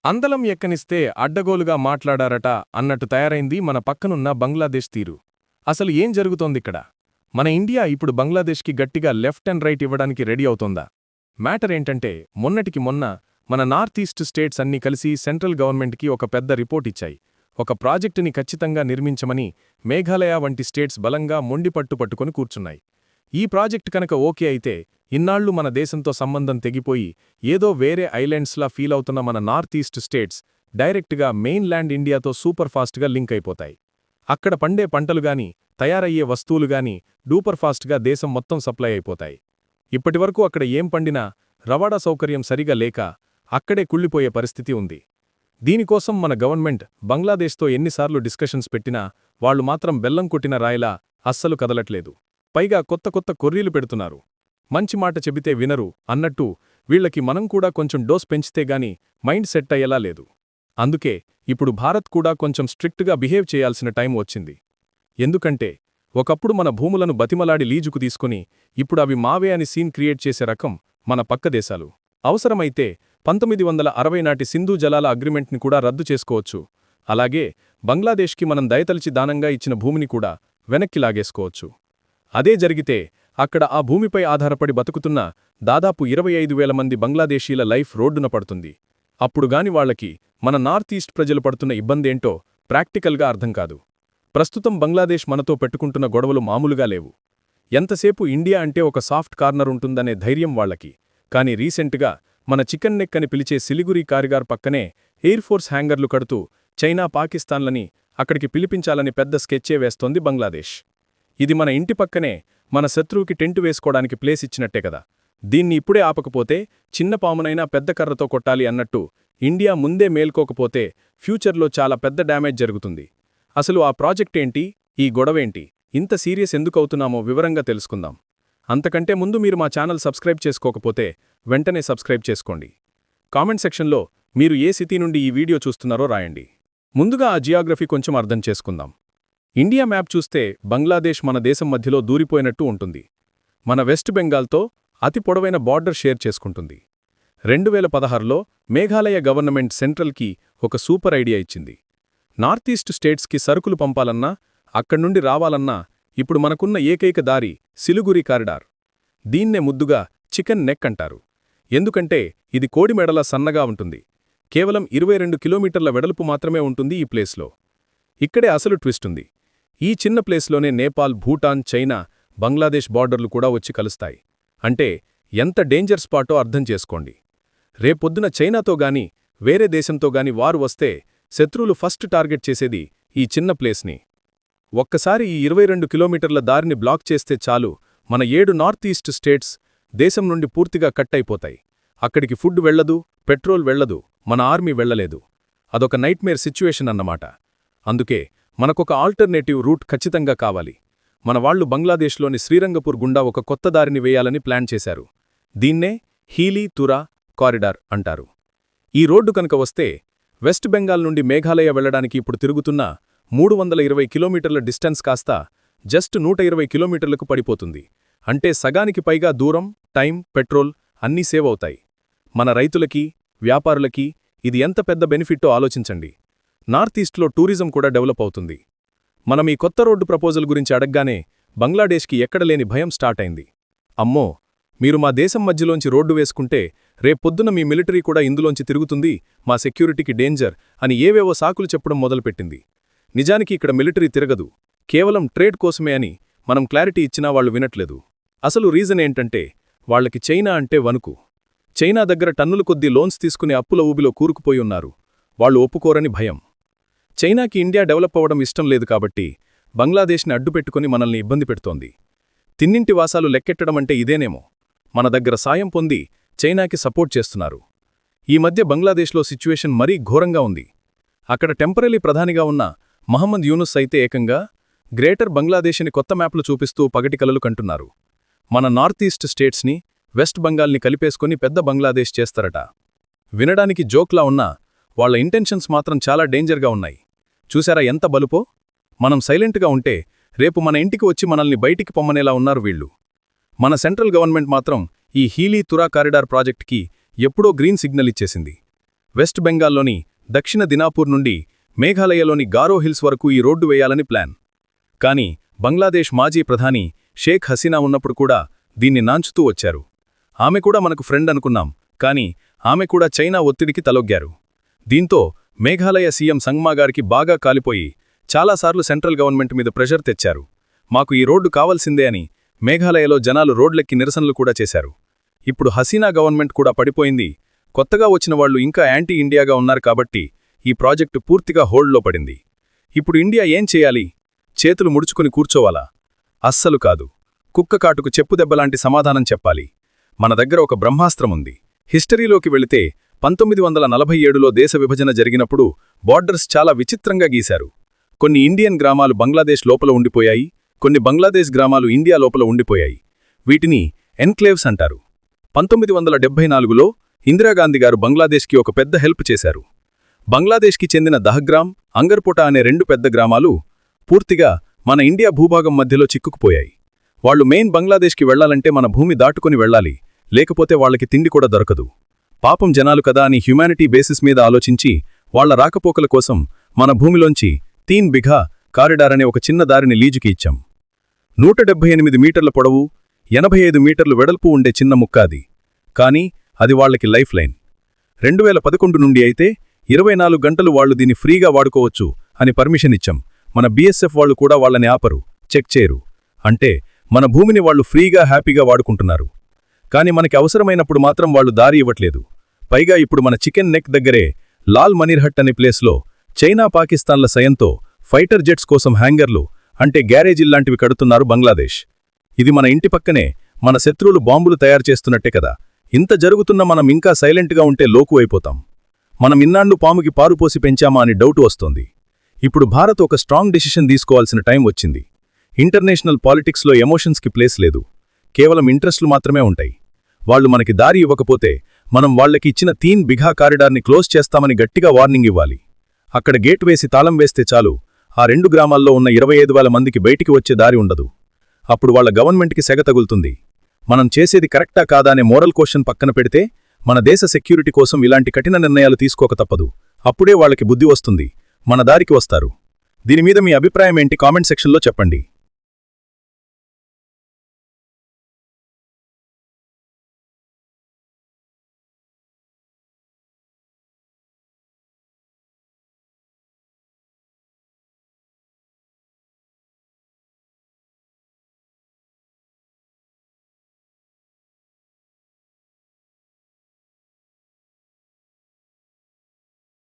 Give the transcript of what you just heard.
అందలం ఎక్కనిస్తే అడ్డగోలుగా మాట్లాడారట అన్నట్టు తయారైంది మన పక్కనున్న బంగ్లాదేశ్ తీరు. అసలు ఏం జరుగుతోందిక్కడ? మన ఇండియా ఇప్పుడు బంగ్లాదేశ్కి గట్టిగా లెఫ్ట్ అండ్ రైట్ ఇవ్వడానికి రెడీ అవుతోందా? మ్యాటర్ ఏంటంటే, మొన్నటికి మొన్న మన నార్త్ ఈస్ట్ స్టేట్స్ అన్నీ కలిసి సెంట్రల్ గవర్నమెంట్కి ఒక పెద్ద రిపోర్ట్ ఇచ్చాయి. ఒక ప్రాజెక్టుని ఖచ్చితంగా నిర్మించమని మేఘాలయ వంటి స్టేట్స్ బలంగా మొండిపట్టు పట్టుకొని కూర్చున్నాయి. ఈ ప్రాజెక్ట్ కనుక ఓకే అయితే ఇన్నాళ్లు మన దేశంతో సంబంధం తెగిపోయి ఏదో వేరే ఐలాండ్స్లా ఫీల్ అవుతున్న మన నార్త్ ఈస్ట్ స్టేట్స్ డైరెక్ట్గా మెయిన్ ల్యాండ్ ఇండియాతో సూపర్ ఫాస్ట్గా లింక్ అయిపోతాయి. అక్కడ పండే పంటలుగాని, తయారయ్యే వస్తువులుగాని డూపర్ ఫాస్ట్గా దేశం మొత్తం సప్లై అయిపోతాయి. ఇప్పటివరకు అక్కడ ఏం పండినా రవాణా సౌకర్యం సరిగా లేక అక్కడే కుళ్ళిపోయే పరిస్థితి ఉంది. దీనికోసం మన గవర్నమెంట్ బంగ్లాదేశ్తో ఎన్నిసార్లు డిస్కషన్స్ పెట్టినా వాళ్లు మాత్రం బెల్లం కొట్టిన రాయిలా అస్సలు కదలట్లేదు. పైగా కొత్త కొత్త కొర్రీలు పెడుతున్నారు. మంచి మాట చెబితే వినరు అన్నట్టు వీళ్లకి మనం కూడా కొంచెం డోస్ పెంచితేగాని మైండ్ సెట్ అయ్యేలా లేదు. అందుకే ఇప్పుడు భారత్ కూడా కొంచెం స్ట్రిక్ట్గా బిహేవ్ చేయాల్సిన టైం వచ్చింది. ఎందుకంటే ఒకప్పుడు మన భూములను బతిమలాడి లీజుకు తీసుకుని ఇప్పుడు అవి మావే అని సీన్ క్రియేట్ చేసే రకం మన పక్క దేశాలు. అవసరమైతే 1960 నాటి సింధు జలాల అగ్రిమెంట్ని కూడా రద్దు చేసుకోవచ్చు. అలాగే బంగ్లాదేశ్కి మనం దయతలిచి దానంగా ఇచ్చిన భూమిని కూడా వెనక్కి లాగేసుకోవచ్చు. అదే జరిగితే అక్కడ ఆ భూమిపై ఆధారపడి బతుకుతున్న దాదాపు 25,000 మంది బంగ్లాదేశీల లైఫ్ రోడ్డున పడుతుంది. అప్పుడుగాని వాళ్లకి మన నార్త్ ఈస్ట్ ప్రజలు పడుతున్న ఇబ్బందేంటో ప్రాక్టికల్గా అర్థం కాదు. ప్రస్తుతం బంగ్లాదేశ్ మనతో పెట్టుకుంటున్న గొడవలు మామూలుగా లేవు. ఎంతసేపు ఇండియా అంటే ఒక సాఫ్ట్ కార్నర్ ఉంటుందనే ధైర్యం వాళ్లకి. కానీ రీసెంట్గా మన చికెన్ నెక్ అని పిలిచే సిలిగురి కారిగార్ పక్కనే ఎయిర్ ఫోర్స్ హ్యాంగర్లు కడుతూ చైనా, పాకిస్తాన్లని అక్కడికి పిలిపించాలని పెద్ద స్కెచ్చే వేస్తోంది బంగ్లాదేశ్. ఇది మన ఇంటి పక్కనే మన శత్రువుకి టెంటు వేసుకోవడానికి ప్లేస్ ఇచ్చినట్టే కదా. దీన్ని ఇప్పుడే ఆపకపోతే చిన్న పామునైనా పెద్ద కర్రతో కొట్టాలి అన్నట్టు ఇండియా ముందే మేల్కోకపోతే ఫ్యూచర్లో చాలా పెద్ద డ్యామేజ్ జరుగుతుంది. అసలు ఆ ప్రాజెక్ట్ ఏంటి, ఈ గొడవేంటి, ఇంత సీరియస్ ఎందుకవుతున్నామో వివరంగా తెలుసుకుందాం. అంతకంటే ముందు మీరు మా ఛానల్ సబ్స్క్రైబ్ చేసుకోకపోతే వెంటనే సబ్స్క్రైబ్ చేసుకోండి. కామెంట్ సెక్షన్లో మీరు ఏ సిటీ నుండి ఈ వీడియో చూస్తున్నారో రాయండి. ముందుగా ఆ జియోగ్రఫీ కొంచెం అర్థం చేసుకుందాం. ఇండియా మ్యాప్ చూస్తే బంగ్లాదేశ్ మన దేశం మధ్యలో దూరిపోయినట్టు ఉంటుంది. మన వెస్ట్ బెంగాల్తో అతి పొడవైన బార్డర్ షేర్ చేసుకుంటుంది. 2016లో మేఘాలయ గవర్నమెంట్ సెంట్రల్కి ఒక సూపర్ ఐడియా ఇచ్చింది. నార్త్ ఈస్ట్ స్టేట్స్కి సరుకులు పంపాలన్నా, అక్కడ్నుండి రావాలన్నా ఇప్పుడు మనకున్న ఏకైక దారి సిలిగురి కారిడార్. దీన్నే ముద్దుగా చికెన్ నెక్ అంటారు. ఎందుకంటే ఇది కోడిమెడలా సన్నగా ఉంటుంది. కేవలం 22 కిలోమీటర్ల వెడల్పు మాత్రమే ఉంటుంది ఈ ప్లేస్లో. ఇక్కడే అసలు ట్విస్ట్ ఉంది. ఈ చిన్న ప్లేస్లోనే నేపాల్, భూటాన్, చైనా, బంగ్లాదేశ్ బార్డర్లు కూడా వచ్చి కలుస్తాయి. అంటే ఎంత డేంజర్ స్పాటో అర్థం చేసుకోండి. రేపొద్దున చైనాతో గాని వేరే దేశంతో గాని వారు వస్తే శత్రువులు ఫస్ట్ టార్గెట్ చేసేది ఈ చిన్న ప్లేస్ని. ఒక్కసారి ఈ 22 కిలోమీటర్ల దారిని బ్లాక్ చేస్తే చాలు, మన 7 నార్త్ ఈస్ట్ స్టేట్స్ దేశం నుండి పూర్తిగా కట్ అయిపోతాయి. అక్కడికి ఫుడ్ వెళ్లదు, పెట్రోల్ వెళ్లదు, మన ఆర్మీ వెళ్లలేదు. అదొక నైట్మేర్ సిచ్యువేషన్ అన్నమాట. అందుకే మనకొక ఆల్టర్నేటివ్ రూట్ ఖచ్చితంగా కావాలి. మన వాళ్లు బంగ్లాదేశ్లోని శ్రీరంగపూర్ గుండా ఒక కొత్త దారిని వేయాలని ప్లాన్ చేశారు. దీన్నే హీలీ తురా కారిడార్ అంటారు. ఈ రోడ్డు కనుక వస్తే వెస్ట్ బెంగాల్ నుండి మేఘాలయ వెళ్లడానికి ఇప్పుడు తిరుగుతున్న 320 కిలోమీటర్ల డిస్టెన్స్ కాస్త జస్ట్ 120 కిలోమీటర్లకు పడిపోతుంది. అంటే సగానికి పైగా దూరం, టైం, పెట్రోల్ అన్నీ సేవ్ అవుతాయి. మన రైతులకి, వ్యాపారులకి ఇది ఎంత పెద్ద బెనిఫిట్టో ఆలోచించండి. నార్త్ ఈస్ట్లో టూరిజం కూడా డెవలప్ అవుతుంది. మనం ఈ కొత్త రోడ్డు ప్రపోజల్ గురించి అడగ్గానే బంగ్లాదేశ్కి ఎక్కడలేని భయం స్టార్ట్ అయింది. అమ్మో, మీరు మా దేశం మధ్యలోంచి రోడ్డు వేసుకుంటే రేపొద్దున మీ మిలిటరీ కూడా ఇందులోంచి తిరుగుతుంది, మా సెక్యూరిటీకి డేంజర్ అని ఏవేవో సాకులు చెప్పడం మొదలుపెట్టింది. నిజానికి ఇక్కడ మిలిటరీ తిరగదు, కేవలం ట్రేడ్ కోసమే అని మనం క్లారిటీ ఇచ్చినా వాళ్లు వినట్లేదు. అసలు రీజన్ ఏంటంటే వాళ్లకి చైనా అంటే వణుకు. చైనా దగ్గర టన్నుల కొద్దీ లోన్స్ తీసుకునే అప్పుల ఊబిలో కూరుకుపోయి ఉన్నారు. వాళ్లు ఒప్పుకోరని భయం. చైనాకి ఇండియా డెవలప్ అవ్వడం ఇష్టం లేదు కాబట్టి బంగ్లాదేశ్ని అడ్డుపెట్టుకుని మనల్ని ఇబ్బంది పెడుతోంది. తిన్నింటి వాసాలు లెక్కెట్టడమంటే ఇదేనేమో. మన దగ్గర సాయం పొంది చైనాకి సపోర్ట్ చేస్తున్నారు. ఈ మధ్య బంగ్లాదేశ్లో సిచ్యువేషన్ మరీ ఘోరంగా ఉంది. అక్కడ టెంపరరీ ప్రధానిగా ఉన్న మహమ్మద్ యూనుస్ అయితే ఏకంగా గ్రేటర్ బంగ్లాదేశ్ని కొత్త మ్యాప్లు చూపిస్తూ పగటి కలలు కంటున్నారు. మన నార్త్ ఈస్ట్ స్టేట్స్ని, వెస్ట్ బెంగాల్ని కలిపేసుకుని పెద్ద బంగ్లాదేశ్ చేస్తారట. వినడానికి జోక్లా ఉన్నా వాళ్ల ఇంటెన్షన్స్ మాత్రం చాలా డేంజర్గా ఉన్నాయి. చూశారా ఎంత బలుపో? మనం సైలెంట్గా ఉంటే రేపు మన ఇంటికి వచ్చి మనల్ని బయటికి పొమ్మనేలా ఉన్నారు వీళ్లు. మన సెంట్రల్ గవర్నమెంట్ మాత్రం ఈ హీలీ తురా కారిడార్ ప్రాజెక్ట్కి ఎప్పుడో గ్రీన్ సిగ్నల్ ఇచ్చేసింది. వెస్ట్ బెంగాల్లోని దక్షిణ దినాపూర్ నుండి మేఘాలయలోని గారో హిల్స్ వరకు ఈ రోడ్డు వేయాలని ప్లాన్. కానీ బంగ్లాదేశ్ మాజీ ప్రధాని షేక్ హసీనా ఉన్నప్పుడు కూడా దీన్ని నాంచుతూ వచ్చారు. ఆమె కూడా మనకు ఫ్రెండ్ అనుకున్నాం, కానీ ఆమె కూడా చైనా ఒత్తిడికి తలొగ్గారు. దీంతో మేఘాలయ సీఎం సంగ్మా గారికి బాగా కాలిపోయి చాలాసార్లు సెంట్రల్ గవర్నమెంట్ మీద ప్రెషర్ తెచ్చారు. మాకు ఈ రోడ్డు కావాల్సిందే అని మేఘాలయలో జనాలు రోడ్లెక్కి నిరసనలు కూడా చేశారు. ఇప్పుడు హసీనా గవర్నమెంట్ కూడా పడిపోయింది. కొత్తగా వచ్చిన వాళ్లు ఇంకా యాంటీ ఇండియాగా ఉన్నారు కాబట్టి ఈ ప్రాజెక్టు పూర్తిగా హోల్డ్లో పడింది. ఇప్పుడు ఇండియా ఏం చేయాలి? చేతులు ముడుచుకుని కూర్చోవాలా? అస్సలు కాదు. కుక్క కాటుకు చెప్పుదెబ్బలాంటి సమాధానం చెప్పాలి. మన దగ్గర ఒక బ్రహ్మాస్త్రముంది. హిస్టరీలోకి వెళితే 1947లో దేశ విభజన జరిగినప్పుడు బార్డర్స్ చాలా విచిత్రంగా గీశారు. కొన్ని ఇండియన్ గ్రామాలు బంగ్లాదేశ్ లోపల ఉండిపోయాయి, కొన్ని బంగ్లాదేశ్ గ్రామాలు ఇండియా లోపల ఉండిపోయాయి. వీటిని ఎన్క్లేవ్స్ అంటారు. 1974లో ఇందిరాగాంధీ గారు బంగ్లాదేశ్కి ఒక పెద్ద హెల్ప్ చేశారు. బంగ్లాదేశ్కి చెందిన దహగ్రామ్, అంగర్పోటా అనే 2 పెద్ద గ్రామాలు పూర్తిగా మన ఇండియా భూభాగం మధ్యలో చిక్కుకుపోయాయి. వాళ్లు మెయిన్ బంగ్లాదేశ్కి వెళ్లాలంటే మన భూమి దాటుకుని వెళ్లాలి, లేకపోతే వాళ్లకి తిండి కూడా దొరకదు. పాపం జనాలు కదా అని హ్యుమానిటీ బేసిస్ మీద ఆలోచించి వాళ్ల రాకపోకల కోసం మన భూమిలోంచి 3 బిఘా కారిడార్ అనే ఒక చిన్న దారిని లీజుకి ఇచ్చాం. 178 మీటర్ల పొడవు, 85 మీటర్లు వెడల్పు ఉండే చిన్న ముక్క అది. కానీ అది వాళ్లకి లైఫ్ లైన్. 2011 నుండి అయితే 24 గంటలు వాళ్లు దీన్ని ఫ్రీగా వాడుకోవచ్చు అని పర్మిషన్ ఇచ్చాం. మన బీఎస్ఎఫ్ వాళ్లు కూడా వాళ్లని ఆపరు, చెక్ చేయరు. అంటే మన భూమిని వాళ్లు ఫ్రీగా హ్యాపీగా వాడుకుంటున్నారు. కాని మనకి అవసరమైనప్పుడు మాత్రం వాళ్లు దారి ఇవ్వట్లేదు. పైగా ఇప్పుడు మన చికెన్ నెక్ దగ్గరే లాల్ మనీర్హట్ అనే ప్లేస్లో చైనా పాకిస్తాన్ల సయంతో ఫైటర్ జెట్స్ కోసం హ్యాంగర్లు అంటే గ్యారేజీల్లాంటివి కడుతున్నారు బంగ్లాదేశ్. ఇది మన ఇంటి పక్కనే మన శత్రువులు బాంబులు తయారు చేస్తున్నట్టే కదా. ఇంత జరుగుతున్న మనం ఇంకా సైలెంట్గా ఉంటే లోకు అయిపోతాం. మనం ఇన్నాళ్లు పాముకి పారుపోసి పెంచామా అని డౌటు వస్తోంది. ఇప్పుడు భారత్ ఒక స్ట్రాంగ్ డిసిషన్ తీసుకోవాల్సిన టైం వచ్చింది. ఇంటర్నేషనల్ పాలిటిక్స్లో ఎమోషన్స్కి ప్లేస్ లేదు, కేవలం ఇంట్రెస్ట్లు మాత్రమే ఉంటాయి. వాళ్లు మనకి దారి ఇవ్వకపోతే మనం వాళ్లకి ఇచ్చిన 3 బిఘా కారిడార్ని క్లోజ్ చేస్తామని గట్టిగా వార్నింగ్ ఇవ్వాలి. అక్కడ గేట్ వేసి తాళం వేస్తే చాలు, ఆ 2 గ్రామాల్లో ఉన్న 25,000 మందికి బయటికి వచ్చే దారి ఉండదు. అప్పుడు వాళ్ల గవర్నమెంట్కి సెగ తగులుతుంది. మనం చేసేది కరెక్టా కాదా అనే మోరల్ క్వశ్చన్ పక్కన పెడితే మన దేశ సెక్యూరిటీ కోసం ఇలాంటి కఠిన నిర్ణయాలు తీసుకోక తప్పదు. అప్పుడే వాళ్లకి బుద్ధి వస్తుంది, మన దారికి వస్తారు. దీని మీద మీ అభిప్రాయం ఏంటి? కామెంట్ సెక్షన్లో చెప్పండి.